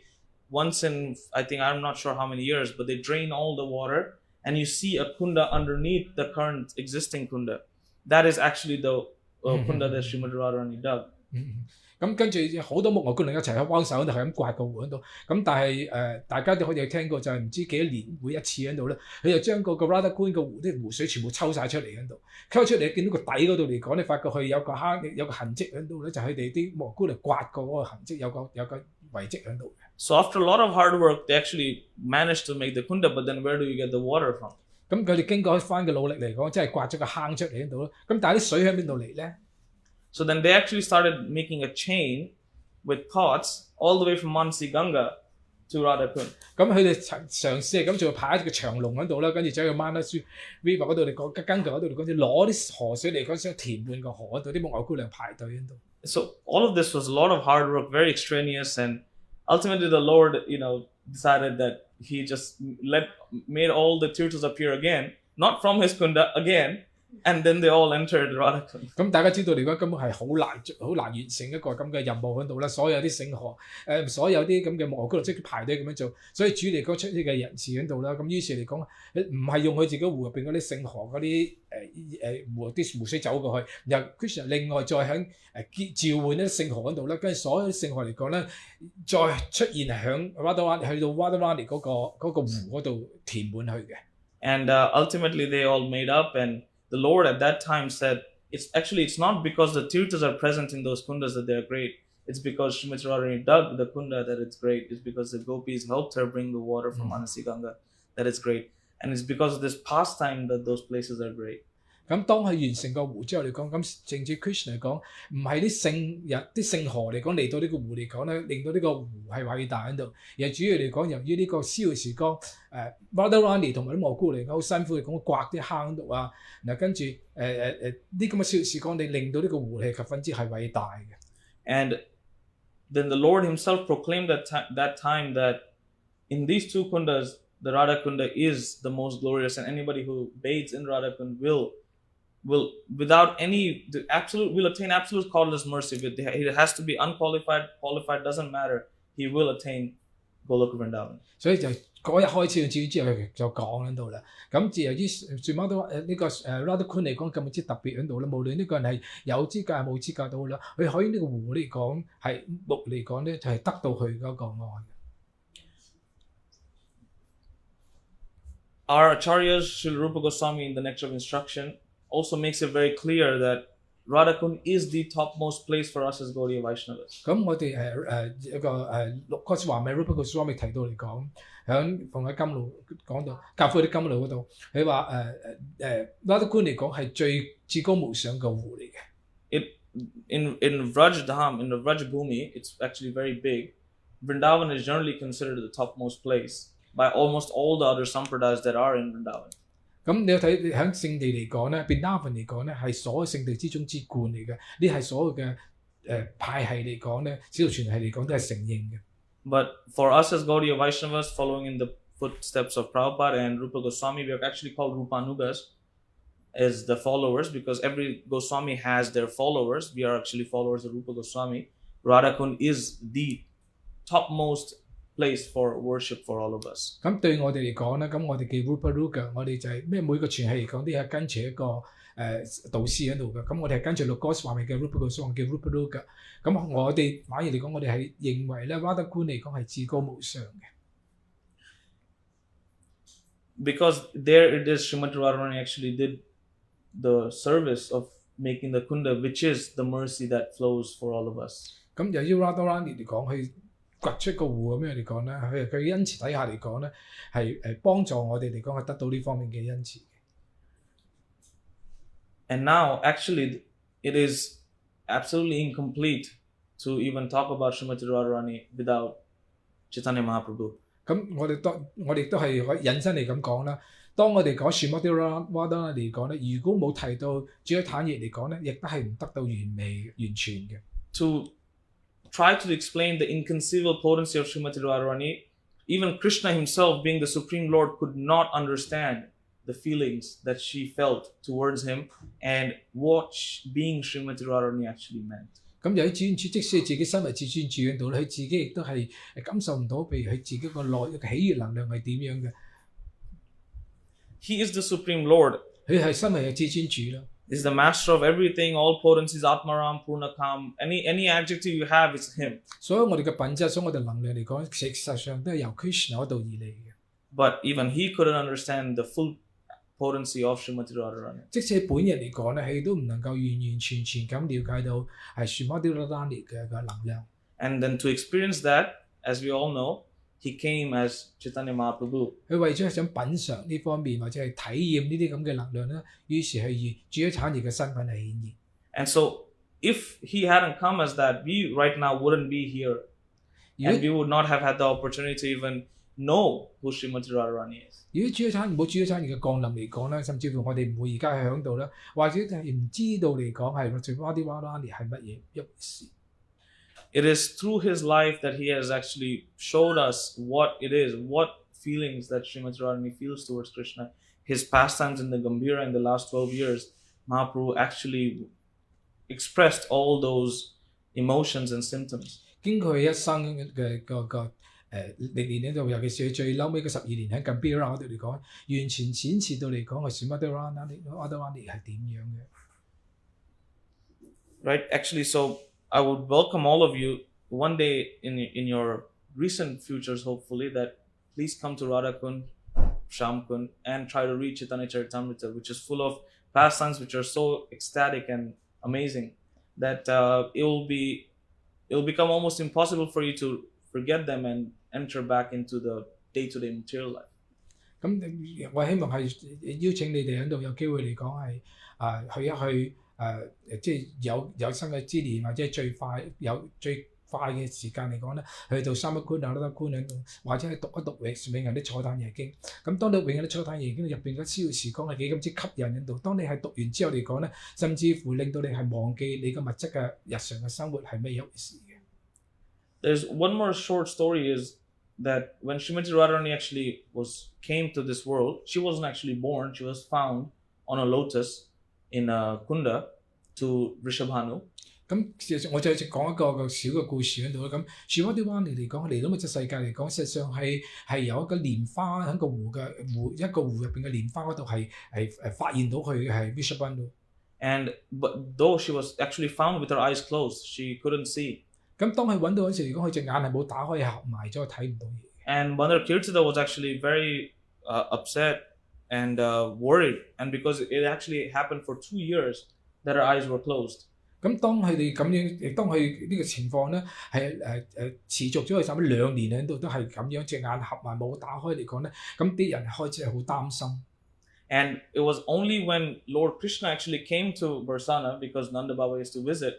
once in, I think, I'm not sure how many years, but they drain all the water, and you see a kunda underneath the current existing kunda. That is actually the kunda that Srimati Radharani dug. 咁跟住好多牧牛姑娘一齊喺幫手喺度係咁刮個湖喺度，咁但係大家都可以聽過就係唔知幾多年會一次喺度咧，佢就將個 Radha Kund 個湖啲湖水全部抽晒出嚟喺度，抽出嚟見到個底嗰度嚟講，你發覺佢有個坑有個痕跡喺度咧，就係佢哋啲牧牛姑娘刮過嗰個痕跡，有個遺跡喺度嘅。So after a lot of hard work, they actually managed to make the kunda, but then where do you get the water from? 咁佢哋經過一番嘅努力嚟講，真係刮咗個坑出嚟喺度咯。咁但係啲水喺邊度嚟咧？ So then they actually started making a chain with pots all the way from Manasi Ganga to Radha Kund. 咁佢哋嘗試係咁做，排喺個長龍喺度啦，跟住走去 Manasi River 嗰度嚟講，根據嗰度嚟講，攞啲河水嚟講，想填滿個河嗰度，啲牧牛姑娘排隊喺度。So all of this was a lot of hard work, very extraneous, and ultimately the Lord, decided that he just made all the tirthas appear again, not from his kunda again. And then they all entered Radha Kund. 咁大家知道嚟講根本係好難完成一個咁嘅任務喺度啦。所有啲聖河所有啲咁嘅牧牛姑娘即係排隊咁樣做，所以主嚟講出呢嘅人士喺度啦。咁於是嚟講，唔係用佢自己湖入邊嗰啲聖河嗰啲湖水走過去，然後 Krishna 另外再喺召喚啲聖河嗰度啦，跟住所有啲聖河嚟講咧，再出現響 Radharani 去到 Radharani 嗰個湖嗰度填滿去嘅。And ultimately they all made up, and the Lord at that time said, it's not because the tirthas are present in those kundas that they're great. It's because Srimati Radharani dug the kunda that it's great. It's because the gopis helped her bring the water from Manasi Ganga that it's great. And it's because of this pastime that those places are great. 咁當佢完成個湖之後嚟講，咁正至 Krishna 嚟講，唔係啲聖河嚟講嚟到呢個湖嚟講咧，令到呢個湖係偉大喺度，而係主要嚟講，由於呢個燒嘅時光Radharani 同埋啲蘑菇嚟講好辛苦嚟講，刮啲坑度啊，然後跟住啲咁嘅燒時光，你令到呢個湖係十分之係偉大嘅。And then the Lord himself proclaimed that time that in these two kundas, the Radha Kunda is the most glorious, and anybody who bathes in Radha Kunda will without will attain absolute causeless mercy. It has to be unqualified, qualified, doesn't matter. He will attain Golok Vrindavan. 所以就嗰日開始嘅至於之後就講喺度啦。咁自由於最尾都呢個Radharani 嚟講咁之特別喺度啦。無論呢個人係有資格冇資格都好啦，佢可以呢個湖嚟講係木嚟講咧，就係得到佢嗰個愛。Our acharyas, Srila Rupa Goswami in the Nectar of Instruction, also makes it very clear that Radhakund is the topmost place for us as Gaudiya Vaishnavas. 咁我哋一個嗰時話咪 Rupa Goswami 提到嚟講，響鳳喺甘露講到教誨啲甘露嗰度，佢話Radhakund 嚟講係最至高無上嘅湖嚟嘅。In Vrajdham, in the Vraj Bhumi, it's actually very big. Vrindavan is generally considered the topmost place by almost all the other sampradayas that are in Vrindavan. 咁你有睇喺聖地嚟講咧 ，Vrindavan 嚟講咧係所有聖地之中之冠嚟嘅，呢係所有嘅派系嚟講咧，小道傳系嚟講都係承認嘅。But for us as Gaudiya Vaishnavas, following in the footsteps of Prabhupada and Rupa Goswami, we are actually called Rupanugas as the followers because every Goswami has their followers. We are actually followers of Rupa Goswami. Radhakund is the topmost place for worship for all of us. 咁對我哋嚟講咧，咁我哋叫 Rupanuga， 我哋就係咩每個傳系嚟講都係跟住一個導師喺度嘅。咁我哋係跟住六哥話明嘅 Rupa Goswami 叫 Rupanuga。咁我哋反而嚟講，我哋係認為咧 Radhakund 嚟講係至高無上嘅。Because there it is, Srimati Radharani actually did the service of making the kunda, which is the mercy that flows for all of us. 咁由於 Radharani 嚟講，佢掘出個湖咁樣嚟講咧，佢恩慈底下嚟講咧，係幫助我哋嚟講係得到呢方面嘅恩慈。And now, actually, it is absolutely incomplete to even talk about Srimati Radharani without Chaitanya Mahaprabhu. 咁我哋都係可以引申嚟咁講啦。當我哋講 Srimati Radharani 嚟講咧，如果冇提到主要坦熱嚟講咧，亦都係唔得到完全嘅。To try to explain the inconceivable potency of Srimati Radharani, even Krishna himself, being the Supreme Lord, could not understand the feelings that she felt towards him and what being Srimati Radharani actually meant. 咁有啲主即使自己身為至尊住喺度咧，佢自己亦都係感受唔到，譬如佢自己個內嘅喜悅能量係點樣嘅。He is the Supreme Lord. 佢係身為嘅至尊主啦。Is the master of everything, all potencies, Atmaram, Purnakam, any adjective you have, it's him. 所以我哋嘅品質，所以我哋能量嚟講，實際上都係由 Krishna 嗰度而嚟嘅。But even he couldn't understand the full potency of Srimati Radharani. 即使本人嚟講咧，佢都唔能夠完全咁了解到係 Srimati Radharani 嘅能量。And then to experience that, as we all know, he came as Chaitanya Mahaprabhu. 佢為咗想品嚐呢方面或者係體驗呢啲咁嘅能量咧，於是係以主要產業嘅身份嚟顯現。And so, if he hadn't come as that, we right now wouldn't be here, and we would not have had the opportunity to even know who Srimati Radharani is. 如果主要產業冇主要產業嘅降臨嚟講咧，甚至乎我哋唔會而家喺度咧，或者係唔知道嚟講係Srimati Radharani係乜嘢一回事。It is through his life that he has actually showed us what it is, what feelings that Srimati Radharani feels towards Krishna. His pastimes in the Gambhira in the last 12 years, Mahaprabhu actually expressed all those emotions and symptoms. 經過佢一生嘅歷練呢度，尤其是佢最嬲尾嘅12年喺 Gambhira 嗰度嚟講，完全展示到嚟講係 Srimati Radharani 係點樣嘅。Right, actually, so I would welcome all of you one day in your recent futures, hopefully, that please come to Radhakund, Shamkund, and try to read Chaitanya Charitamrita, which is full of pastimes which are so ecstatic and amazing that it will become almost impossible for you to forget them and enter back into the day-to-day material life. 咁我希望係邀請你哋喺度有機會嚟講係去一去。即係有生嘅之年，或者最快嘅時間嚟講咧，去到三一觀啊、觀喺度，或者係讀一讀永恆的楚坦夜經。咁當你永恆的楚坦夜經入邊嘅逍遙時光係幾咁之吸引喺度，當你係讀完之後嚟講咧，甚至乎令到你係忘記你嘅物質嘅日常嘅生活係咩一回事嘅。There's one more short story is that when Srimati Radharani actually came to this world, she wasn't actually born, she was found on a lotus in a kunda to Rishabhanu. 咁事實上我再講一個小嘅故事喺度啦。咁 Srimati 嚟講，嚟到物質世界嚟講，事實上係有一個蓮花喺個湖一個湖入邊嘅蓮花嗰度係發現到佢係 Vishnu。And but though she was actually found with her eyes closed, she couldn't see. 咁當佢揾到嗰時嚟講，佢隻眼係冇打開，合埋咗，睇唔到嘢。And Mother Kirtida was actually very upset and worried, and because it actually happened for 2 years that her eyes were closed. 咁當佢哋咁樣，當佢呢個情況咧係持續咗差唔多2年喺度都係咁樣，隻眼合埋冇打開嚟講咧，咁啲人開始係好擔心。And it was only when Lord Krishna actually came to Barsana, because Nanda Baba used to visit.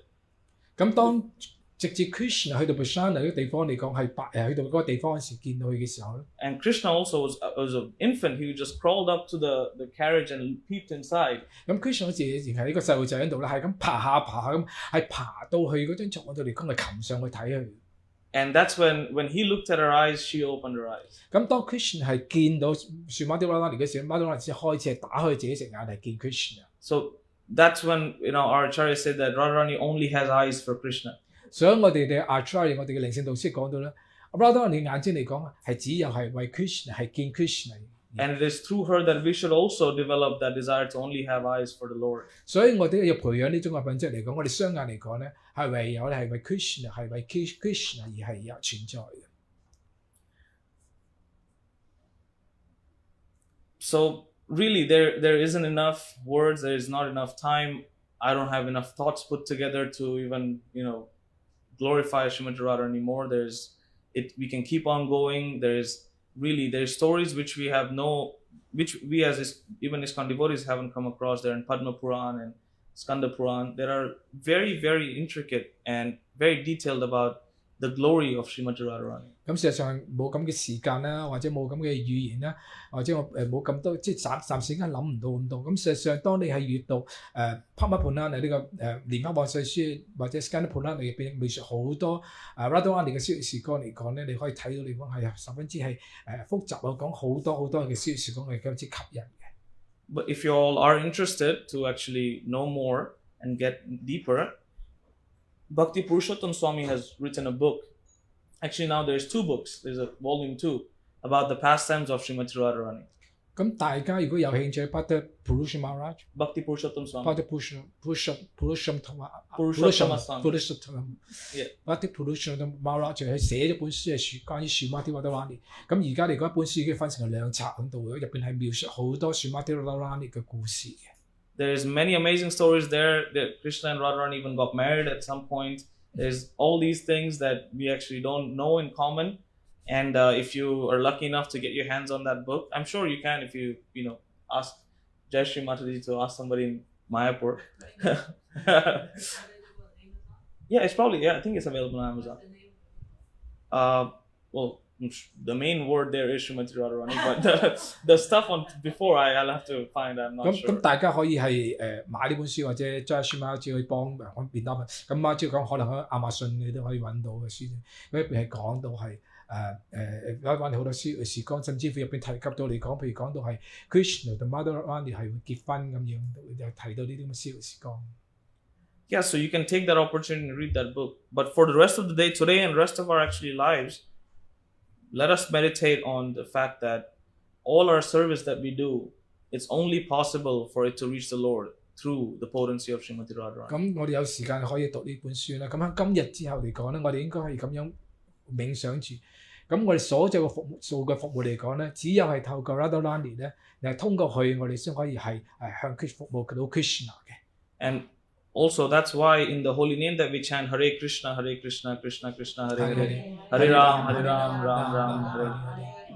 咁當直接 Krishna 去到 Barsana 呢個地方嚟講係去到嗰個地方嗰時見到佢嘅時候咧。And Krishna also was an infant. He just crawled up to the carriage and peeped inside. 咁 Krishna 嗰時仍係一個細路仔喺度啦，係咁爬下咁，係爬到去嗰張床嗰度嚟講，係擒上去睇佢。And that's when he looked at her eyes, she opened her eyes. 咁當 Krishna 係見到 Srimati Radharani 嘅時候，Radharani 先開始係打開自己隻眼係見 Krishna。So that's when our Acharya said that Radharani only has eyes for Krishna. 所以我哋嘅 Acharya， 我哋嘅靈性導師講到咧 ，Radharani 眼睛嚟講係只有係為 Krishna 係見 Krishna。And it is through her that we should also develop that desire to only have eyes for the Lord. 所以我哋要培養呢種嘅品質嚟講，我哋雙眼嚟講咧係唯有係為 Krishna 係為 Krishna 而係有存在嘅。So really, there isn't enough words. There is not enough time. I don't have enough thoughts put together to even glorify Srimati Radharani anymore. We can keep on going. There's stories which we as even ISKCON devotees haven't come across. They're in Padma Puran and Skanda Puran. That are very, very intricate and very detailed about the glory of Srimati Radharani. 咁事實上冇咁嘅時間啦，或者冇咁嘅語言啦，或者我冇咁多，即係暫時間諗唔到咁多。咁事實上，當你係閲讀Padma Puran呢個蓮花往世書或者 Skanda Puran 裏邊描述好多Radharani 嘅小時光嚟講咧，你可以睇到嚟講係十分之係複雜啊，講好多嘅小時光係咁之吸引嘅。But if you all are interested to actually know more and get deeper, Bhakti Purushottam Swami has written a book. Actually, now there's 2 books. There's a volume 2 about the pastimes of Srimati Radharani. 咁大家如果有興趣 Bhakti Purushottam Maharaj Bhakti Purushottam Swami. Bhakti Purushottam Bhakti Purushottam Maharaj 佢寫咗本書係關於 Srimati Radharani。咁而家嚟講一本書已經分成2冊喺度，入邊係描述好多 Srimati Radharani 嘅故事嘅。There's many amazing stories there. That Krishna and Radharani even got married at some point. There's all these things that we actually don't know in common. And if you are lucky enough to get your hands on that book, I'm sure you can if you ask Jai Srimati to ask somebody in Mayapur. Yeah, I think it's available on Amazon. Well, the main word there is Srimati Radharani, but the stuff on before I'll have to find. I'm not sure. 咁大家可以係買呢本書或者 Jai Srimati 去幫講便當。咁媽即係講可能喺亞馬遜你都可以揾到嘅書。咁入邊係講到係Radharani好多時光，甚至乎入邊提及到嚟講，譬如講到係 Krishna 同 Radharani 係會結婚咁樣，又提到呢啲咁嘅時光。Yeah, so you can take that opportunity to read that book. But for the rest of the day today and rest of our actually lives, let us meditate on the fact that all our service that we do, it's only possible for it to reach the Lord through the potency of Srimati Radharani. 咁我哋有時間可以讀呢本書啦。咁喺今日之後嚟講咧，我哋應該係咁樣冥想住。咁我哋所有嘅服務嚟講咧，只有係透過 Radharani 咧，係通過佢，我哋先可以係向佢服務到 Krishna 嘅。And also, that's why in the holy name that we chant Hare Krishna, Krishna Krishna, Hare Hare, Hare Ram, Ram Ram, Hare.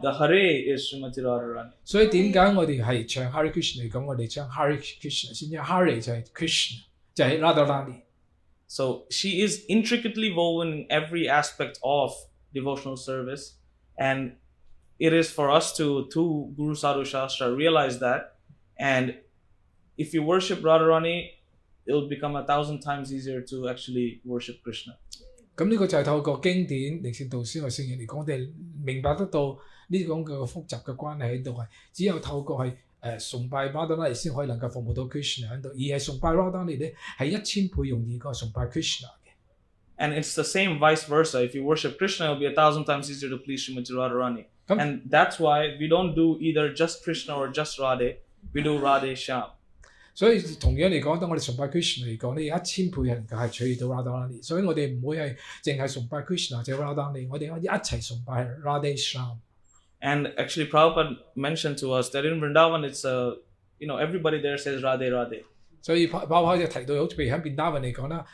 The Hare is Srimati Radharani. 所以點解我哋係唱 Hare Krishna 嚟講，我哋唱 Hare Krishna 先，因為 Hare 就係 Krishna， 就係 Radharani。So she is intricately woven in every aspect of devotional service, and it is for us to Guru Sadhu Shastra realize that, and if you worship Radharani, it will become 1,000 times easier to actually worship Krishna. 咁呢個就係透過經典靈性導師或聖人嚟講，我哋明白得到呢種嘅複雜嘅關係喺度係，只有透過係崇拜 Radharani 先可以能夠服務到 Krishna 喺度，而係崇拜 Radharani 咧係1000倍容易過崇拜 Krishna 嘅。And it's the same vice versa. If you worship Krishna, it'll be 1,000 times easier to please Srimati Radharani. And that's why we don't do either just Krishna or just Radhe. We do Radhe Shyam. 所以同樣嚟講，當我哋崇拜 Krishna 嚟講咧，1000倍係能夠係取悅到 Radharani。所以我哋唔會係淨係崇拜 Krishna 或者 Radharani，我哋可以一齊崇拜 Radhe Shyam。And actually, Prabhupada mentioned to us that in Vrindavan, it's everybody there says Radhe Radhe. 所以包括就提到，好似譬如喺便打雲嚟講啦，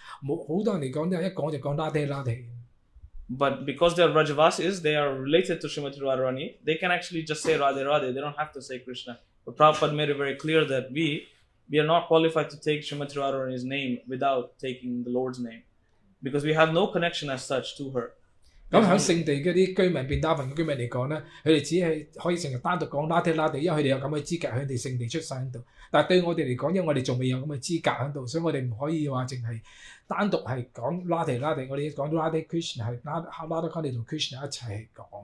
好多人嚟講咧，一講就講 Radhe Radhe。But because they are Rajavasis, they are related to Srimati Radharani, they can actually just say Radhe Radhe. They don't have to say Krishna. But Prabhupada made it very clear that we are not qualified to take Srimati Radharani's name without taking the Lord's name. Because we have no connection as such to her. 咁喺聖地嗰啲居民便打雲嘅居民嚟講咧，佢哋只係可以成日單獨講Radhe Radhe，因為佢哋有咁嘅資格喺哋聖地出世喺度。但係對我哋嚟講，因為我哋仲未有咁嘅資格喺度，所以我哋唔可以話淨係單獨係講Radhe Radhe，我哋講到Radhe Krishna 係Radharani同 Krishna 一齊講。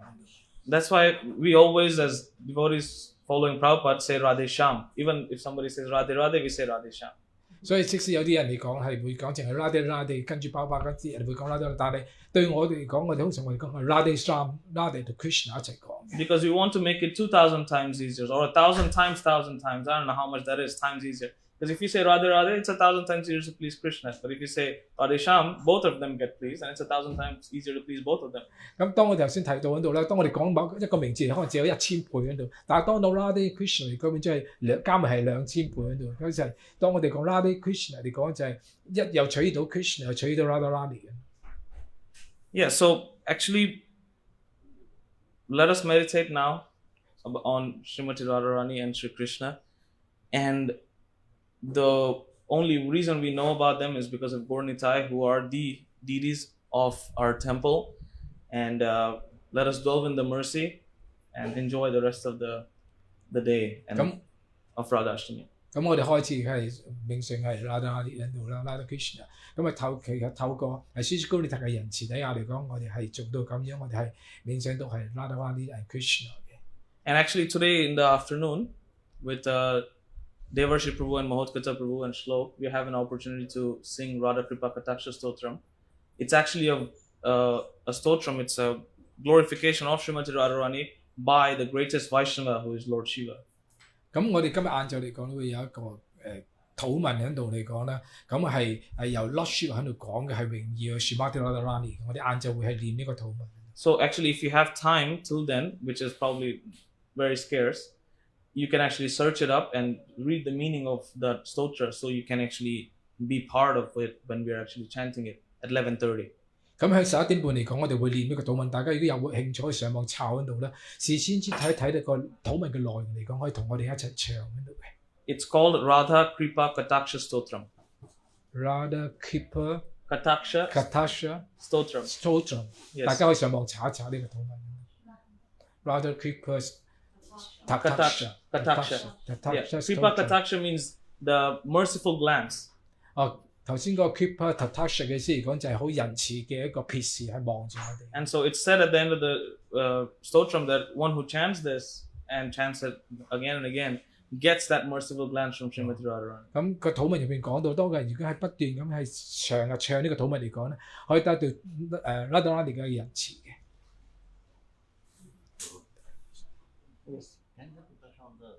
That's why we always, as devotees following Prabhupada, say Radhe Shyam. Even if somebody says Radhe Radhe, we say Radhe Shyam. 所以即使有啲人嚟講係會講淨係Radhe Radhe，跟住Prabhupada嗰啲人會講Radhe，但係對我哋嚟講，我哋通常我哋講係Radhe Shyam、Radhe 同 Krishna 一齊講。Because we want to make it 2,000 times easier, or 1,000 times, 1,000 times. I don't know how much that is times easier. Because if you say Radhe Radhe, it's 1,000 times easier to please Krishna. But if you say Radhe Shyam, both of them get pleased, and it's 1,000 times easier to please both of them. 咁當我哋頭先提到喺度咧，當我哋講某一個名字，可能只有1000倍喺度，但係當到Radhe Krishna 嚟講，即係加埋係2000倍喺度。咁就係當我哋講Radhe Krishna嚟講，就係一又取到 Krishna， 又取到Radharani 嘅。Yeah, so actually, let us meditate now on Srimati Radharani and Sri Krishna. And the only reason we know about them is because of Gaur-Nitai, who are the deities of our temple. And let us delve in the mercy and enjoy the rest of the day and of Radha Ashtami. 咁我哋開始係冥想係Radharani喺度啦，Radha Krishna。咁透過係高尼特嘅仁慈底下嚟講，我哋係做到咁樣，我哋係冥想到係Radharani and Krishna 嘅。And actually today in the afternoon, with Devarshi Prabhu and Mahotkata Prabhu and Shlok, we have an opportunity to sing Radha Kripa Kataksha Stotram. It's actually a stotram. It's a glorification of Srimati Radharani by the greatest Vaishnava, who is Lord Shiva. 咁我哋今日晏晝嚟講會有一個禱文喺度嚟講啦，咁係由 Lord Shiva 喺度講嘅係榮耀 Srimati Radharani。我哋晏晝會係念呢個禱文。So actually, if you have time till then, which is probably very scarce, you can actually search it up and read the meaning of the stotra, so you can actually be part of it when we are actually chanting it at 11:30. 咁喺11點半嚟講，我哋會念呢個禱文。大家如果有興趣，可以上網抄喺度啦。事先睇睇呢個禱文嘅內容嚟講，可以同我哋一齊唱喺度嘅。It's called Radha Kripa Kataksha Stotram. Radha Kripa Kataksha Stotram. Yes. 大家可以上網查一查呢個禱文。Radha Kripa Kataksha. Yeah. Kripa Kataksha means the merciful glance. 頭先個 Kripa Kataksha 嘅意思嚟講就係好仁慈嘅一個瞥視係望住我哋。And so it's said at the end of the stotram that one who chants this and chants it again and again gets that merciful glance from Srimati Radharani. 咁個禱文入邊講到，當個人如果係不斷咁係長日唱呢個禱文嚟講咧，可以得到Radharani嘅仁慈嘅。Yes. Can you touch on the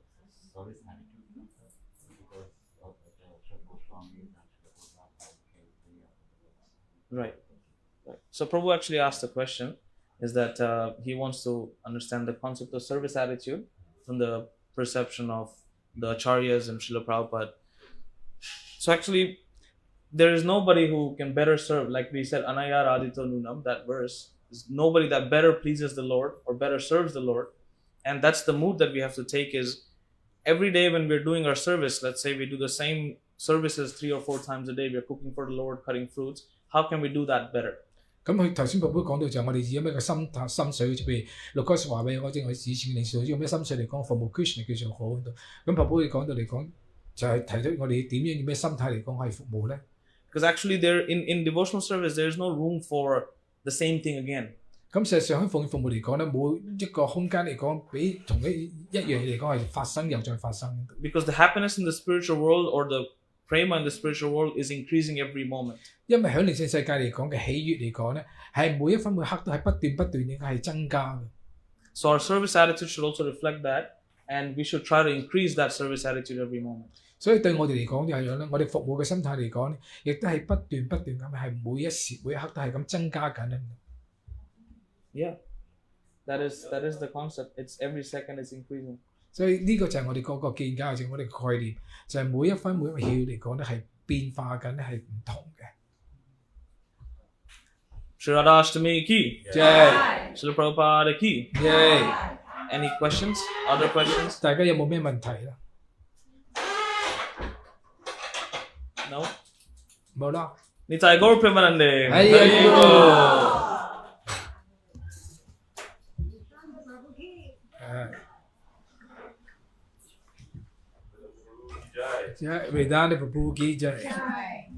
service attitude because of Goswami Right. So Prabhu actually asked a question, is that he wants to understand the concept of service attitude from the perception of the Acharyas and Srila Prabhupada. So actually, there is nobody who can better serve, like we said, Anaya Radito Nunam, that verse, is nobody that better pleases the Lord or better serves the Lord. And that's the mood that we have to take is every day when we're doing our service, let's say we do the same services 3 or 4 times a day, we're cooking for the Lord, cutting fruits. How can we do that better? 咁佢頭先 Prabhu 講到就係我哋以咩嘅心水，譬如Lucas話俾我知，我以前領事用咩心水嚟講服務 Krishna 叫做好喺度。咁 Prabhu 講到嚟講就係提到我哋點樣用咩心態嚟講可以服務咧？ Because actually there in devotional service there is no room for the same thing again. 咁事實上喺奉獻服務嚟講咧，冇一個空間嚟講，比同一樣嘢嚟講係發生又再發生。 Because the happiness in the spiritual world or the prema in the spiritual world is increasing every moment. 因為喺靈性世界嚟講嘅喜悅嚟講咧，係每一分每刻都係不斷應該係增加嘅。So our service attitude should also reflect that, and we should try to increase that service attitude every moment. 所以對我哋嚟講就係樣咧，我哋服務嘅心態嚟講咧，亦都係不斷咁係每一時每一刻都係咁增加緊咧。Yeah, that is the concept. It's every second is increasing. 所以呢個就係我哋個見解，或者我哋嘅概念，就係每一分每一秒嚟講咧係變化緊咧係唔同嘅。Shri Radharani ki. Jai. Shri Prabhupada ki. Jai. Any questions? Other questions? 大家有冇咩問題啦？ No? 冇啦。 Nitai Gaur Premanande. 哎呀！Vedanta prabhu ki jai.